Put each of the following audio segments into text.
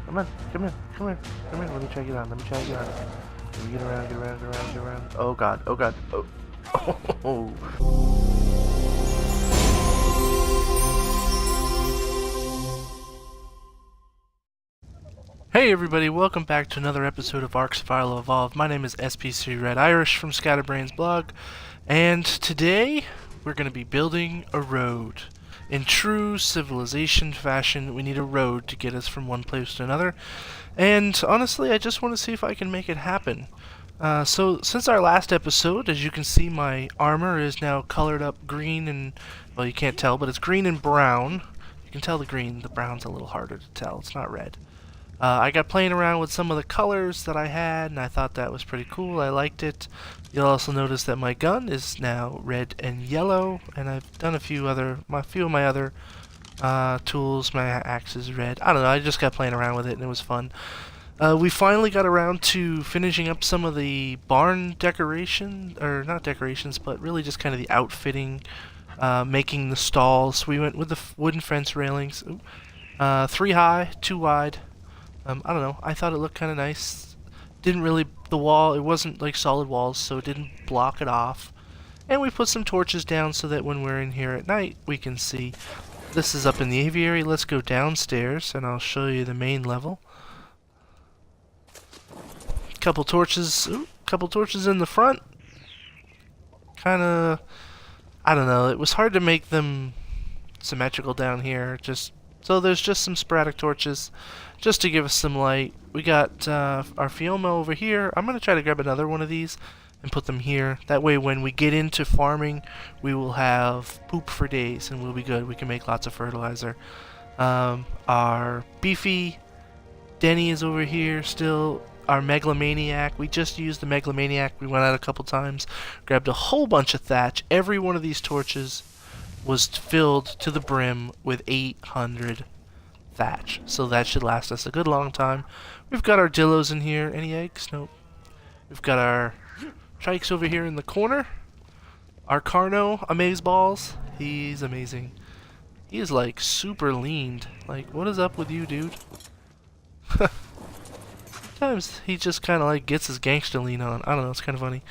Come on, come here, come here, come here. Let me try to get on. Let me try to get on. Let me get around, get around, get around, get around. Oh god, oh god, oh. Oh. Hey everybody, welcome back to another episode of Ark Survival Evolved. My name is SPC Red Irish from ScatterBrainsBlog, and today we're going to be building a road. In true civilization fashion, we need a road to get us from one place to another, and honestly, I just want to see if I can make it happen. So, since our last episode, as you can see, my armor is now colored up green and, well, you can't tell, but it's green and brown. You can tell the green, the brown's a little harder to tell, it's not red. I got playing around with some of the colors that I had, and I thought that was pretty cool. I liked it. You'll also notice that my gun is now red and yellow, and I've done a few of my other tools. My axe is red. I don't know. I just got playing around with it, and it was fun. We finally got around to finishing up some of the barn decoration, or not decorations, but really just kind of the outfitting, making the stalls. We went with the wooden fence railings, 3 high, 2 wide. I don't know, I thought it looked kind of nice. Didn't really, the wall, it wasn't like solid walls, so it didn't block it off. And we put some torches down so that when we're in here at night, we can see. This is up in the aviary. Let's go downstairs, and I'll show you the main level. Couple torches in the front. Kinda, I don't know, it was hard to make them symmetrical down here, so there's just some sporadic torches just to give us some light. We got our Fioma over here. I'm going to try to grab another one of these and put them here. That way when we get into farming, we will have poop for days and we'll be good. We can make lots of fertilizer. Our beefy Denny is over here still. Our megalomaniac. We just used the megalomaniac. We went out a couple times. Grabbed a whole bunch of thatch. Every one of these torches was filled to the brim with 800 thatch, so that should last us a good long time. We've got our dillos in here. Any eggs? Nope. We've got our trikes over here in the corner. Our Carno, Amazeballs. He's amazing. He is like super leaned. Like, what is up with you, dude? Sometimes he just kind of like gets his gangster lean on. I don't know, it's kind of funny.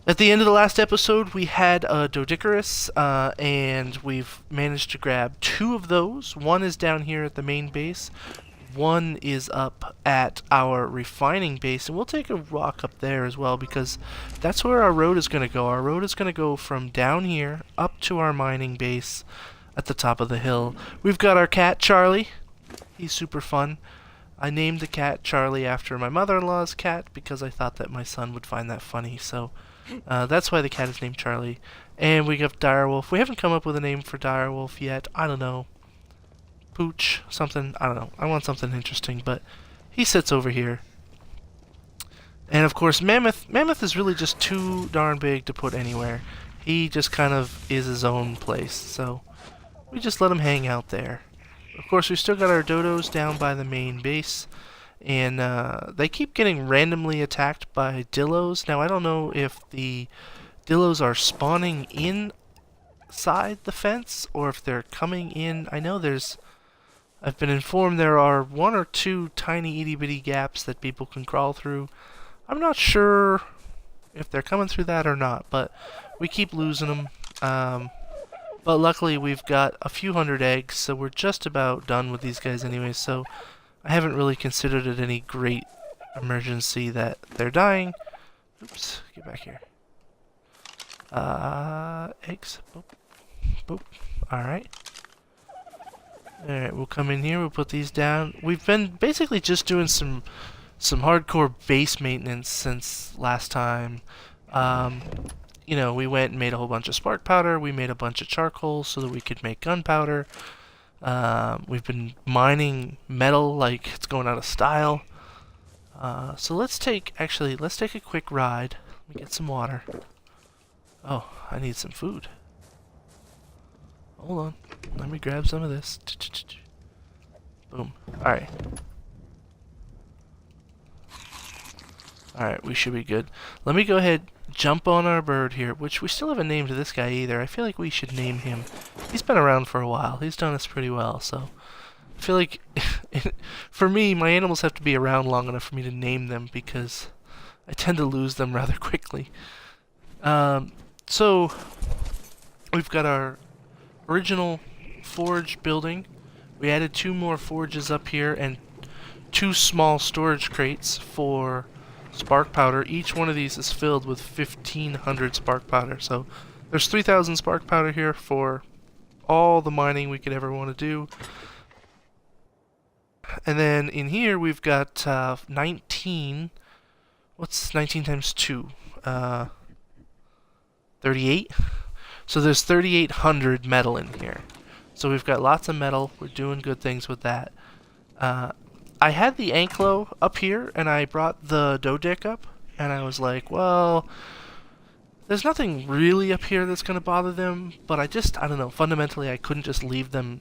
At the end of the last episode, we had a Doedicurus, and we've managed to grab 2 of those. One is down here at the main base. One is up at our refining base, and we'll take a walk up there as well because that's where our road is going to go. Our road is going to go from down here up to our mining base at the top of the hill. We've got our cat, Charlie. He's super fun. I named the cat Charlie after my mother-in-law's cat because I thought that my son would find that funny, so that's why the cat is named Charlie. And we got Direwolf. We haven't come up with a name for Direwolf yet. I don't know. Pooch, something. I don't know. I want something interesting, but he sits over here. And of course, Mammoth. Mammoth is really just too darn big to put anywhere. He just kind of is his own place, so we just let him hang out there. Of course, we still got our dodos down by the main base. And they keep getting randomly attacked by dillos. Now, I don't know if the dillos are spawning inside the fence or if they're coming in. I know I've been informed there are 1 or 2 tiny itty-bitty gaps that people can crawl through. I'm not sure if they're coming through that or not, but we keep losing them. But luckily, we've got a few hundred eggs, so we're just about done with these guys anyway, so I haven't really considered it any great emergency that they're dying. Oops, get back here. Eggs. Boop. Boop. Alright. Alright, we'll come in here, we'll put these down. We've been basically just doing some hardcore base maintenance since last time. You know, we went and made a whole bunch of spark powder, we made a bunch of charcoal so that we could make gunpowder. We've been mining metal like it's going out of style. So let's take a quick ride. Let me get some water. Oh, I need some food. Hold on. Let me grab some of this. Boom. Alright. Alright, we should be good. Let me go ahead, jump on our bird here, which we still haven't named this guy either. I feel like we should name him. He's been around for a while. He's done us pretty well, so I feel like for me, my animals have to be around long enough for me to name them because I tend to lose them rather quickly. So we've got our original forge building. We added 2 more forges up here and 2 small storage crates for spark powder. Each one of these is filled with 1,500 spark powder. So there's 3,000 spark powder here for all the mining we could ever want to do. And then in here we've got 19. What's 19 times 2? 38. So there's 3,800 metal in here. So we've got lots of metal. We're doing good things with that. I had the anklo up here, and I brought the dodeck up, and I was like, well, there's nothing really up here that's going to bother them, but I don't know, fundamentally I couldn't just leave them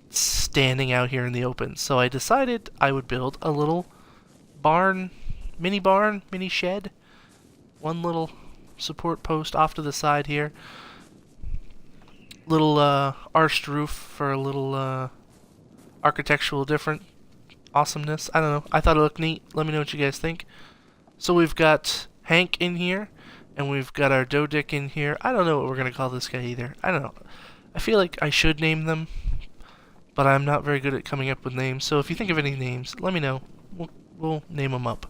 standing out here in the open. So I decided I would build a little barn, mini shed, one little support post off to the side here. Little arched roof for a little architectural different awesomeness. I don't know. I thought it looked neat. Let me know what you guys think. So we've got Hank in here, and we've got our Dodick in here. I don't know what we're going to call this guy either. I don't know. I feel like I should name them, but I'm not very good at coming up with names. So if you think of any names, let me know. We'll name them up.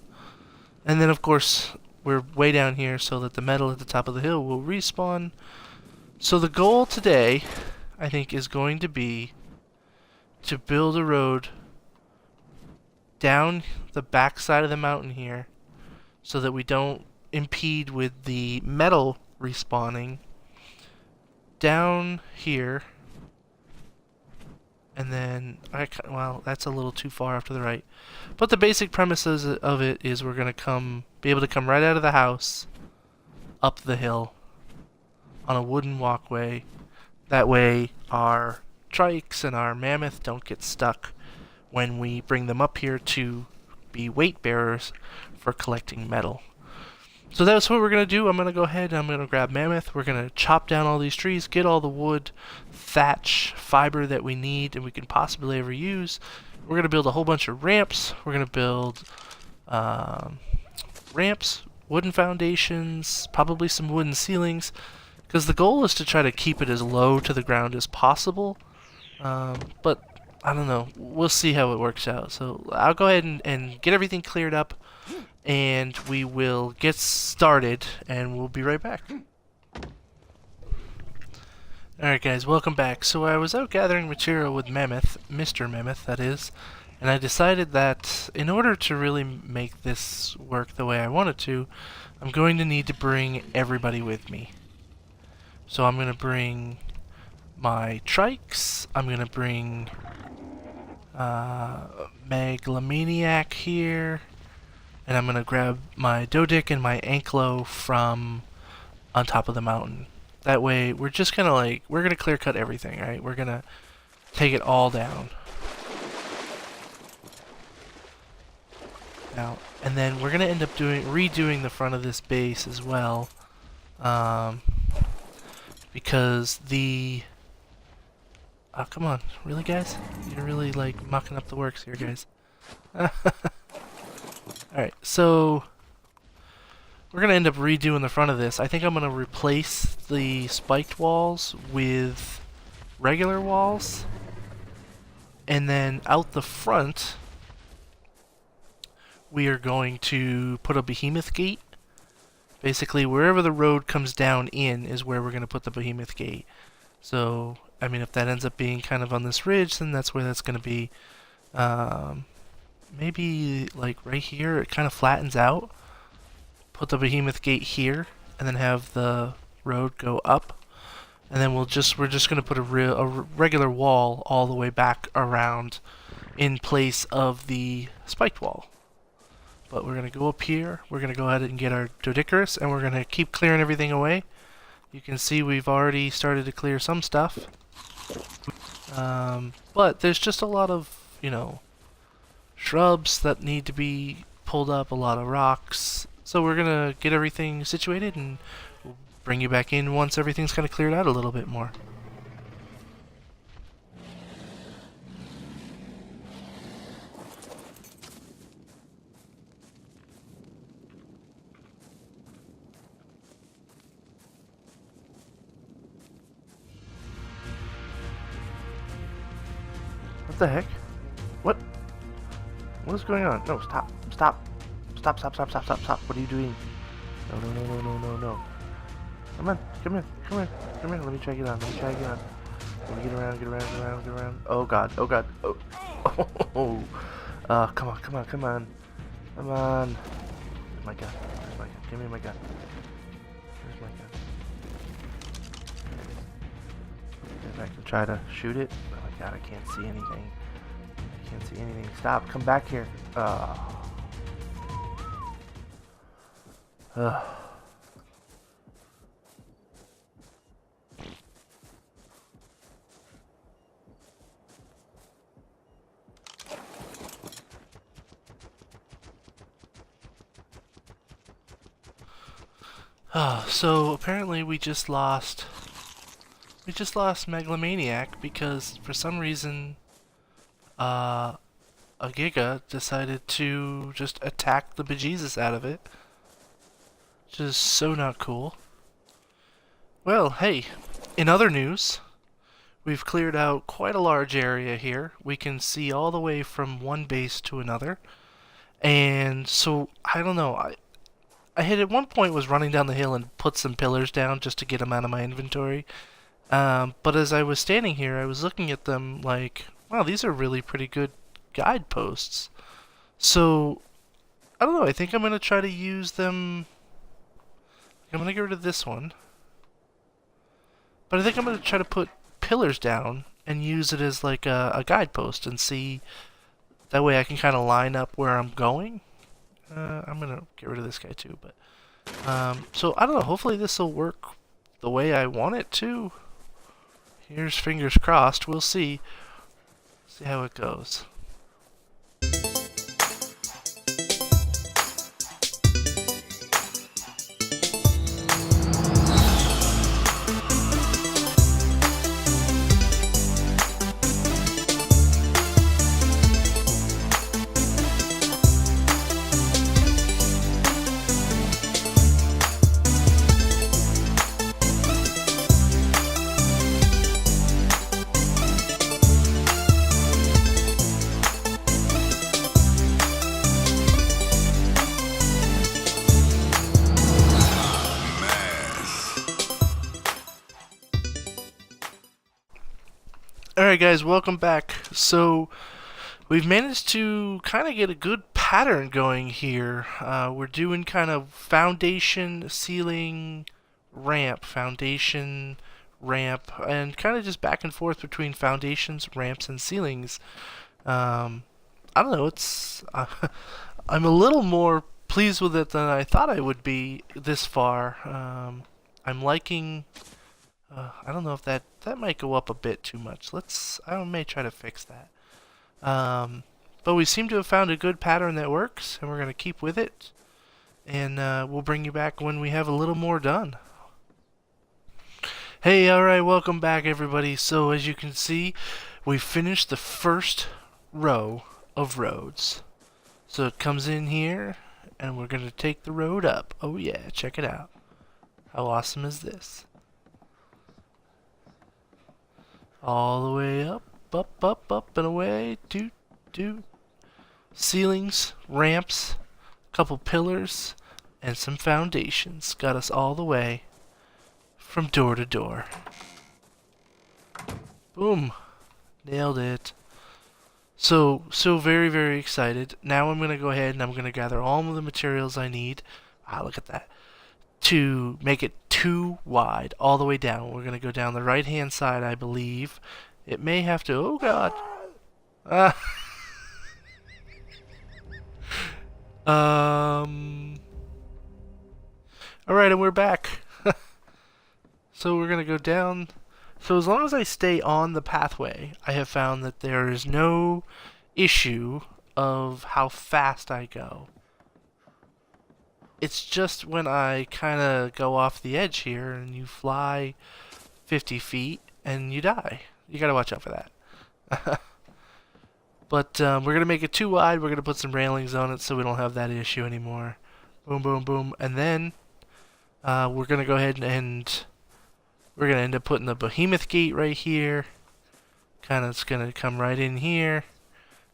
And then, of course, we're way down here so that the metal at the top of the hill will respawn. So the goal today, I think, is going to be to build a road down the back side of the mountain here so that we don't impede with the metal respawning down here, and then well, that's a little too far off to the right, but the basic premises of it is we're gonna be able to come right out of the house up the hill on a wooden walkway. That way our trikes and our mammoth don't get stuck when we bring them up here to be weight bearers for collecting metal. So that's what we're going to do. I'm going to go ahead and I'm going to grab mammoth. We're going to chop down all these trees, get all the wood, thatch, fiber that we need and we can possibly ever use. We're going to build a whole bunch of ramps. We're going to build ramps, wooden foundations, probably some wooden ceilings, because the goal is to try to keep it as low to the ground as possible. But I don't know. We'll see how it works out. So I'll go ahead and get everything cleared up, and we will get started, and we'll be right back. Alright guys, welcome back. So I was out gathering material with Mammoth, Mr. Mammoth that is, and I decided that in order to really make this work the way I want it to, I'm going to need to bring everybody with me. So I'm going to bring my trikes, I'm going to bring Megalomaniac here, and I'm going to grab my Dodick and my Anklo from on top of the mountain. That way, we're just gonna we're gonna clear cut everything, right? We're gonna take it all down. Now, and then we're gonna end up redoing the front of this base as well, because the oh, come on, really, guys? You're really mucking up the works here, guys. All right, so we're going to end up redoing the front of this. I think I'm going to replace the spiked walls with regular walls. And then out the front, we are going to put a behemoth gate. Basically, wherever the road comes down in is where we're going to put the behemoth gate. So, I mean, if that ends up being kind of on this ridge, then that's where that's going to be. Maybe right here, it kind of flattens out. Put the behemoth gate here, and then have the road go up, and then we're just going to put a regular wall all the way back around in place of the spiked wall. But we're going to go up here, we're going to go ahead and get our Dodicarus, and we're going to keep clearing everything away. You can see we've already started to clear some stuff, but there's just a lot of, shrubs that need to be pulled up, a lot of rocks. So we're going to get everything situated, and we'll bring you back in once everything's kind of cleared out a little bit more. What the heck? What? What is going on? No, stop. Stop. Stop, stop, stop, stop, stop, stop. What are you doing? No, no, no, no, no, no, no. Come on. Come here. Come here. Come here. Let me try to get on. Let me try to get on. Let me get around, get around, get around, get around. Oh, God. Oh, God. Oh. Oh. Come on, come on, come on. Come on. Where's my gun? Where's my gun? Give me my gun. Where's my gun? If I can try to shoot it. Oh my God, I can't see anything. I can't see anything. Stop. Come back here. So apparently we just lost Megalomaniac because for some reason a Giga decided to just attack the bejesus out of it. Which is so not cool. Well, hey, in other news, we've cleared out quite a large area here. We can see all the way from one base to another. And so, I don't know, I had at one point was running down the hill and put some pillars down just to get them out of my inventory. But as I was standing here, I was looking at them like, wow, these are really pretty good guideposts. So, I don't know, I think I'm going to try to use them. I'm going to get rid of this one. But I think I'm going to try to put pillars down and use it as like a guidepost and see. That way I can kind of line up where I'm going. I'm going to get rid of this guy too. But so, I don't know, hopefully this will work the way I want it to. Here's fingers crossed. We'll see. See how it goes. Alright guys, welcome back. So, we've managed to kind of get a good pattern going here. We're doing kind of foundation, ceiling, ramp, foundation, ramp, and kind of just back and forth between foundations, ramps, and ceilings. I don't know, it's... I'm a little more pleased with it than I thought I would be this far. I'm liking... I don't know if that might go up a bit too much. I may try to fix that. But we seem to have found a good pattern that works, and we're going to keep with it. And we'll bring you back when we have a little more done. Hey, alright, welcome back everybody. So as you can see, we finished the first row of roads. So it comes in here, and we're going to take the road up. Oh yeah, check it out. How awesome is this? All the way up, up, up, up, and away. Doot, doot. Ceilings, ramps, a couple pillars, and some foundations. Got us all the way from door to door. Boom. Nailed it. So very, very excited. Now I'm going to go ahead and I'm going to gather all of the materials I need. Ah, look at that. To make it 2 wide all the way down. We're going to go down the right hand side, I believe. It may have to... Oh god. Alright, and we're back. So we're going to go down. So as long as I stay on the pathway, I have found that there is no issue of how fast I go. It's just when I kind of go off the edge here and you fly 50 feet and you die. You gotta watch out for that. But we're going to make it 2 wide. We're going to put some railings on it so we don't have that issue anymore. Boom, boom, boom. And then we're going to go ahead and we're going to end up putting the behemoth gate right here. It's gonna come right in here.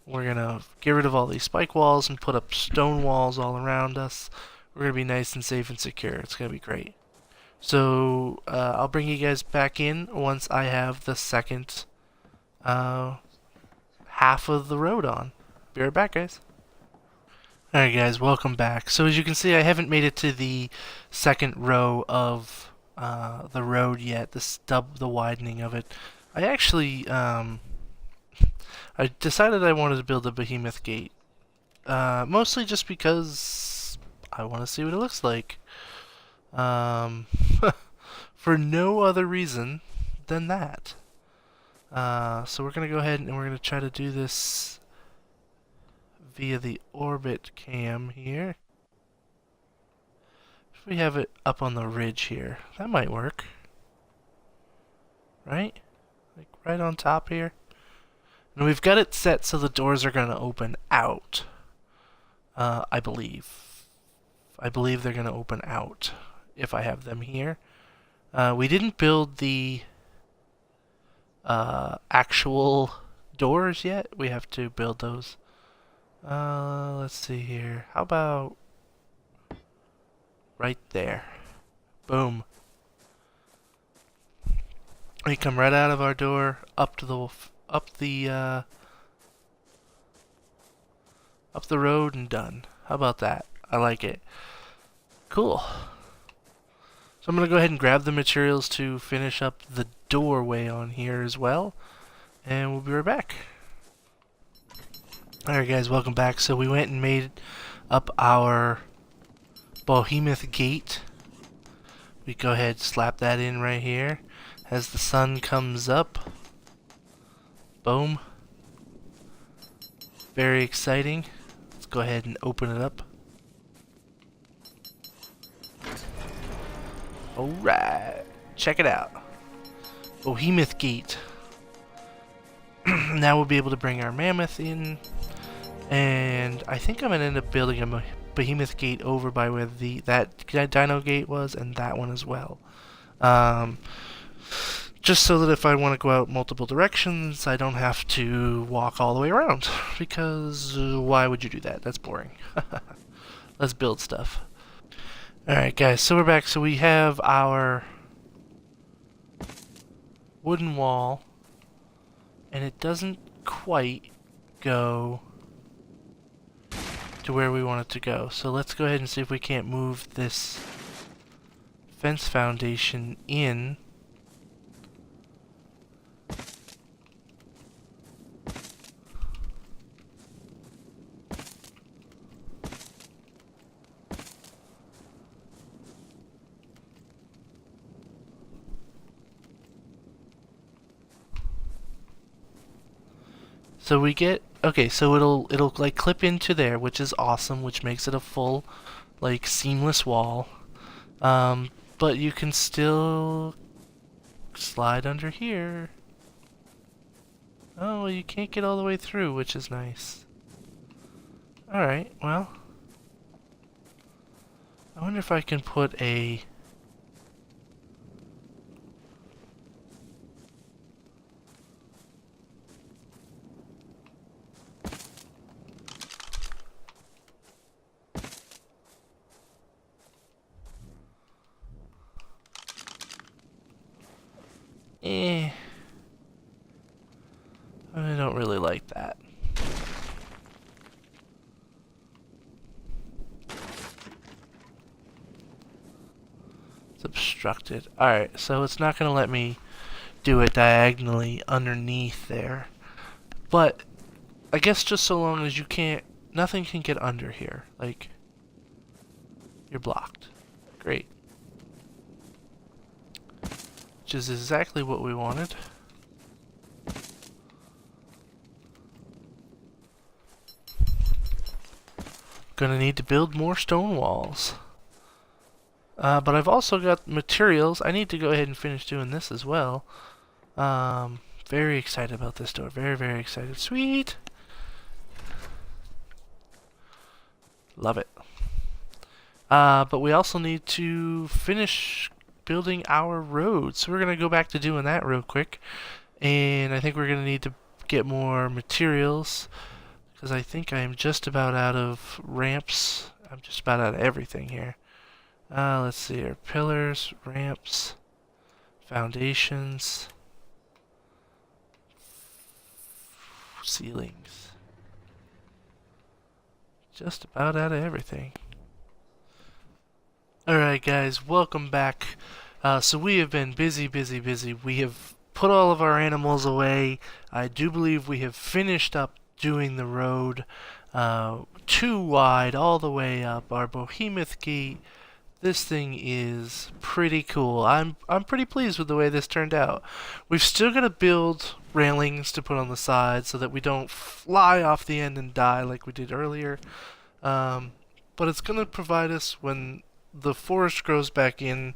We're gonna get rid of all these spike walls and put up stone walls all around us. We're gonna be nice and safe and secure. It's gonna be great. So I'll bring you guys back in once I have the second half of the road on. Be right back, guys. Alright guys, welcome back. So as you can see, I haven't made it to the second row of the road yet, the widening of it. I actually, I decided I wanted to build a behemoth gate. Mostly just because I want to see what it looks like. For no other reason than that. So we're going to go ahead and we're going to try to do this via the orbit cam here. If we have it up on the ridge here, that might work. Right? Like right on top here. And we've got it set so the doors are going to open out. I believe. I believe they're going to open out if I have them here. We didn't build the actual doors yet. We have to build those. Let's see here. How about right there? Boom. We come right out of our door up the road and done. How about that? I like it. Cool. So I'm going to go ahead and grab the materials to finish up the doorway on here as well. And we'll be right back. Alright guys, welcome back. So we went and made up our behemoth gate. We go ahead and slap that in right here. As the sun comes up. Boom. Very exciting. Let's go ahead and open it up. Alright. Check it out. Behemoth gate. Now we'll be able to bring our mammoth in. And I think I'm going to end up building a behemoth gate over by where that dino gate was, and that one as well. Just so that if I want to go out multiple directions, I don't have to walk all the way around. Because why would you do that? That's boring. Let's build stuff. Alright guys, so we're back. So we have our wooden wall, and it doesn't quite go to where we want it to go. So let's go ahead and see if we can't move this fence foundation in. So we get, okay, so it'll like clip into there, which is awesome, which makes it a full, like, seamless wall. But you can still slide under here. Oh, well, you can't get all the way through, which is nice. Alright, well, I wonder if I can put a... I don't really like that. It's obstructed. Alright, so it's not going to let me do it diagonally underneath there. But I guess just so long as you can't, nothing can get under here. Like, you're blocked. Great. Which is exactly what we wanted. Gonna need to build more stone walls. But I've also got materials. I need to go ahead and finish doing this as well. Very excited about this door. Very, very excited. Sweet! Love it. But we also need to finish building our road. So we're going to go back to doing that real quick. And I think we're going to need to get more materials, because I think I am just about out of ramps. I'm just about out of everything here. Let's see here. Pillars, ramps, foundations, ceilings. Just about out of everything. Alright guys, welcome back. So we have been busy. We have put all of our animals away. I do believe we have finished up doing the road 2 wide all the way up our behemoth gate. This thing is pretty cool. I'm pretty pleased with the way this turned out. We've still got to build railings to put on the side so that we don't fly off the end and die like we did earlier. But it's going to provide us when the forest grows back in,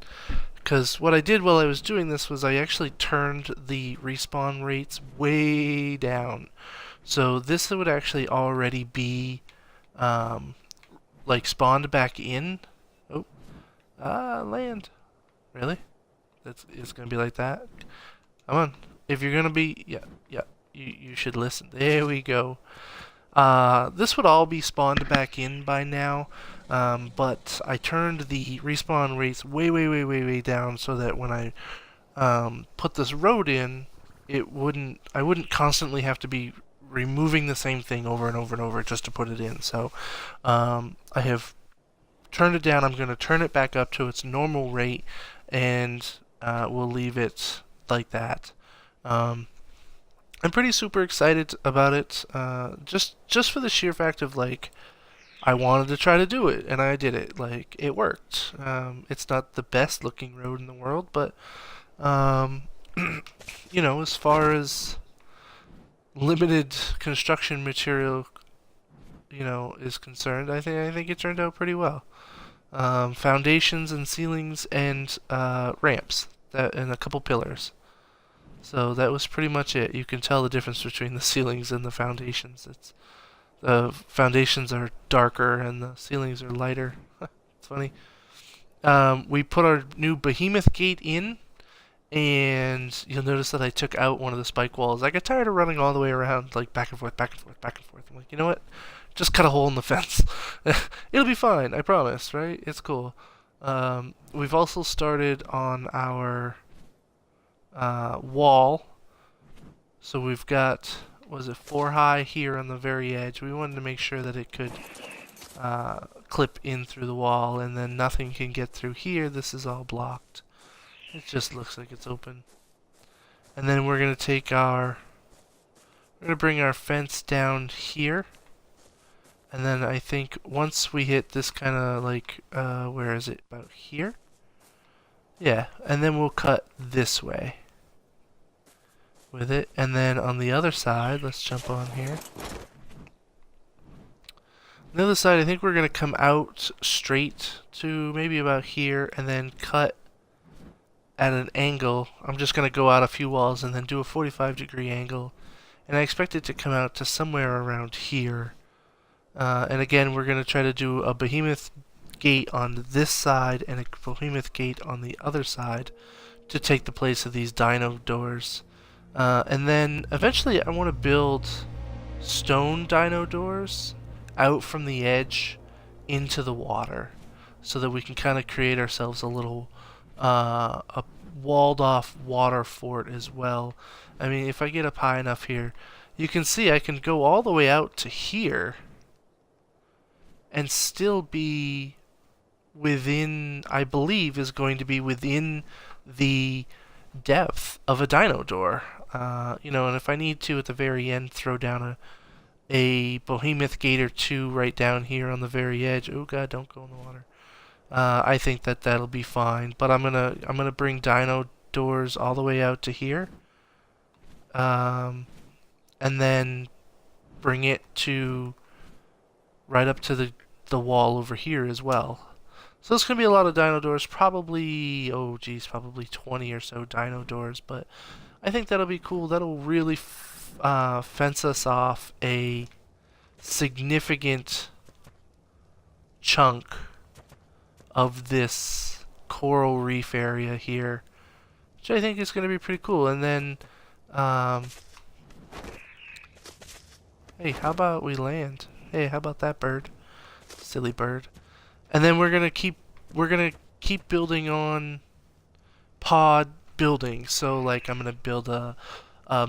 because what I did while I was doing this was I actually turned the respawn rates way down. So this would actually already be like spawned back in. Oh, land. Really? It's gonna be like that? Come on. If you're gonna be, yeah, you should listen. There we go. This would all be spawned back in by now, but I turned the respawn rates way down so that when I put this road in, I wouldn't constantly have to be removing the same thing over and over just to put it in. So I have turned it down. I'm going to turn it back up to its normal rate, and we'll leave it like that. I'm pretty super excited about it, just for the sheer fact of, like, I wanted to try to do it, and I did it. Like, it worked. It's not the best looking road in the world, but, you know, as far as limited construction material, you know, is concerned, I think it turned out pretty well. Foundations and ceilings and ramps, and a couple pillars. So that was pretty much it. You can tell the difference between the ceilings and the foundations. The foundations are darker and the ceilings are lighter. It's funny. We put our new behemoth gate in, and you'll notice that I took out one of the spike walls. I got tired of running all the way around, like back and forth. I'm like, you know what? Just cut a hole in the fence. It'll be fine, I promise, right? It's cool. We've also started on our wall. So we've got, was it 4 high here on the very edge. We wanted to make sure that it could clip in through the wall, and then nothing can get through here. This is all blocked. It just looks like it's open. And then we're going to bring our fence down here. And then I think once we hit this kind of like, where is it? About here? Yeah, and then we'll cut this way with it. And then on the other side, let's jump on here. On the other side, I think we're going to come out straight to maybe about here and then cut at an angle. I'm just going to go out a few walls and then do a 45-degree angle. And I expect it to come out to somewhere around here. And again, we're going to try to do a behemoth gate on this side and a behemoth gate on the other side to take the place of these dino doors. And then eventually I want to build stone dino doors out from the edge into the water so that we can kind of create ourselves a little a walled off water fort as well. I mean, if I get up high enough here, you can see I can go all the way out to here and still be within, I believe, is going to be within the depth of a dino door. You know, and if I need to at the very end throw down a behemoth gate or two right down here on the very edge. Oh god, don't go in the water. I think that'll be fine. But I'm gonna bring dino doors all the way out to here. And then bring it to right up to the wall over here as well. So there's going to be a lot of dino doors, probably, oh geez, probably 20 or so dino doors, but I think that'll be cool. That'll really fence us off a significant chunk of this coral reef area here, which I think is going to be pretty cool. And then Um, hey, how about we land? Hey, how about that bird? Silly bird. And then we're gonna keep building on pod building. So like I'm gonna build a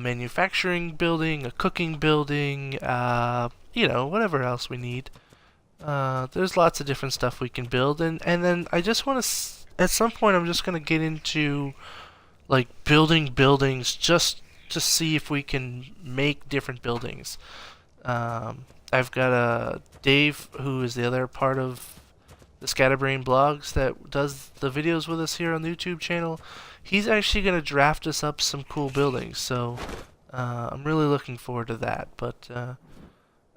manufacturing building, a cooking building, you know, whatever else we need. There's lots of different stuff we can build, and then I just want to at some point I'm just gonna get into like building buildings just to see if we can make different buildings. I've got Dave, who is the other part of the Scatterbrain blogs that does the videos with us here on the YouTube channel. He's actually going to draft us up some cool buildings, so I'm really looking forward to that. But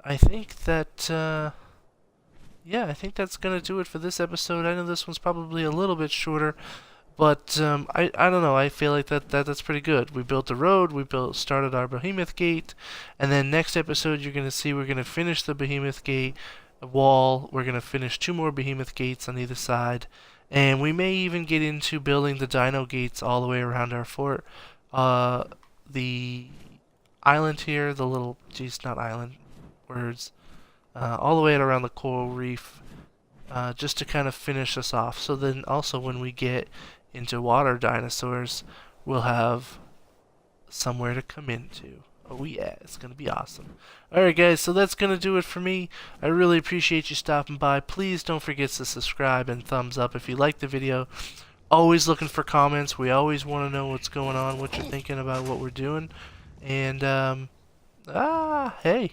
I think that, yeah, I think that's going to do it for this episode. I know this one's probably a little bit shorter, but I don't know. I feel like that's pretty good. We built a road. We started our Behemoth Gate, and then next episode you're gonna see we're gonna finish the Behemoth Gate wall. We're gonna finish 2 more Behemoth Gates on either side, and we may even get into building the Dino Gates all the way around our fort. The island here, the little, geez, not island, words, all the way around the coral reef. Just to kind of finish us off. So then also when we get into water dinosaurs, we'll have somewhere to come into. Oh yeah, it's going to be awesome. Alright guys, so that's going to do it for me. I really appreciate you stopping by. Please don't forget to subscribe and thumbs up if you like the video. Always looking for comments. We always want to know what's going on, what you're thinking about what we're doing. And, hey.